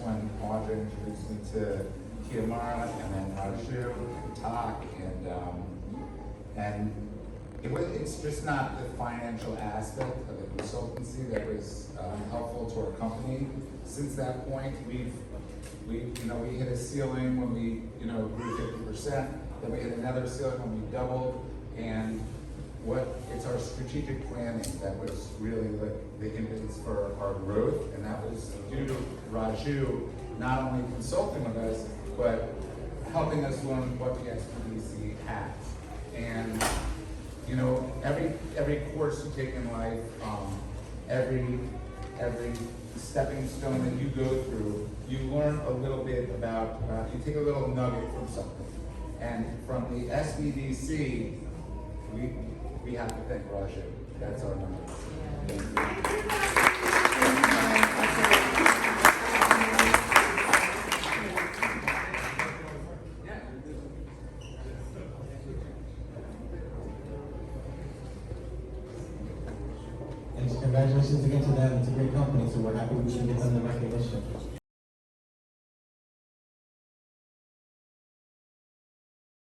when Audrey introduced me to Kiamara and then Raju, Tak, and it's just not the financial aspect of the consultancy that was helpful to our company. Since that point, we hit a ceiling when we grew 50%. Then we hit another ceiling when we doubled, and it's our strategic planning that was really the impetus for our growth, and that was due to Raju not only consulting with us, but helping us learn what the SBDC has. And every course you take in life, every stepping stone that you go through, you learn a little bit about, you take a little nugget from something. And from the SBDC, we have to thank Raju. That's our number. And congratulations again to them. It's a great company, so we're happy we should give them the recognition.